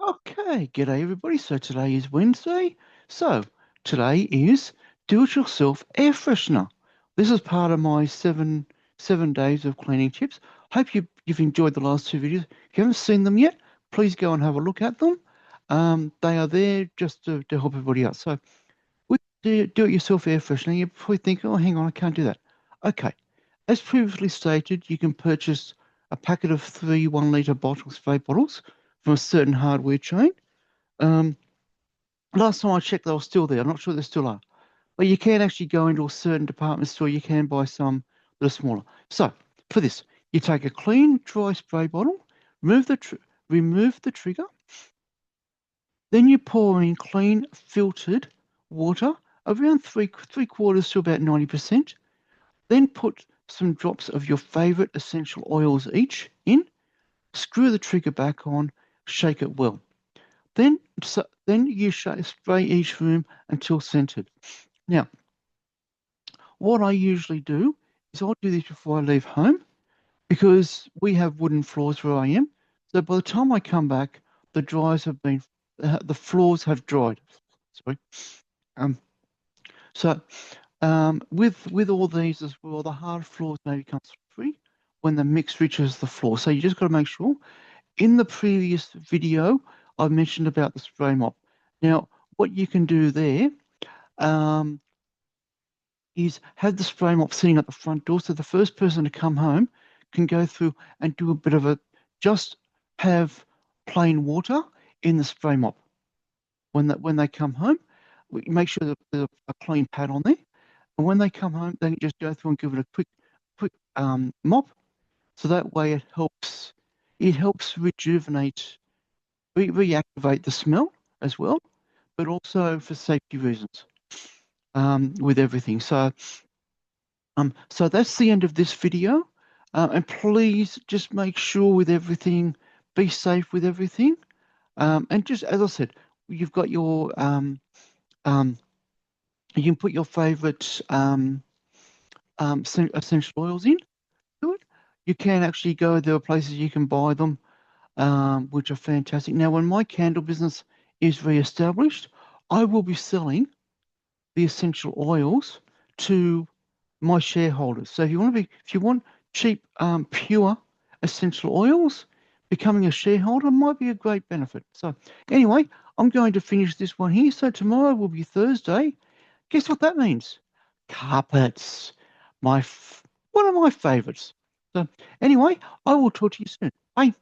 Okay, g'day everybody. So today is Wednesday. So today is do-it-yourself air freshener. This is part of my seven days of cleaning tips. Hope you've enjoyed the last two videos. If you haven't seen them yet, please go and have a look at them. They are there just to help everybody out. So with the do-it-yourself air freshener, you probably think, oh, hang on, I can't do that. Okay, as previously stated, you can purchase a packet of 3 1 litre bottles, spray bottles, from a certain hardware chain. Um, Last time I checked, they were still there. I'm not sure they still are. But you can actually go into a certain department store. You can buy some that are smaller. So for this, you take a clean, dry spray bottle, remove remove the trigger, then you pour in clean, filtered water, around three quarters to about 90%. Then put some drops of your favorite essential oils each in. Screw the trigger back on. Shake it well. Then you spray each room until scented. Now, what I usually do is I'll do this before I leave home because we have wooden floors where I am. So by the time I come back, the floors have dried. Sorry. Um, so with all these as well, the hard floors may become slippery when the mix reaches the floor. So you just got to make sure. In the previous video, I mentioned about the spray mop. Now, what you can do there um, is have the spray mop sitting at the front door, so the first person to come home can go through and do a bit of just have plain water in the spray mop. When they come home, we make sure that there's a clean pad on there, and when they come home, they can just go through and give it a quick mop. So that way, it helps reactivate the smell as well, but also for safety reasons with everything. So that's the end of this video. And please just make sure with everything, be safe with everything. And just as I said, you've got um, you can put your favorite essential oils in to it. You can actually go, there are places you can buy them, which are fantastic. Now, when my candle business is re-established, I will be selling the essential oils to my shareholders. So if you want cheap, pure essential oils, becoming a shareholder might be a great benefit. So anyway, I'm going to finish this one here. So tomorrow will be Thursday. Guess what that means? Carpets, one of my favorites. So anyway, I will talk to you soon. Bye.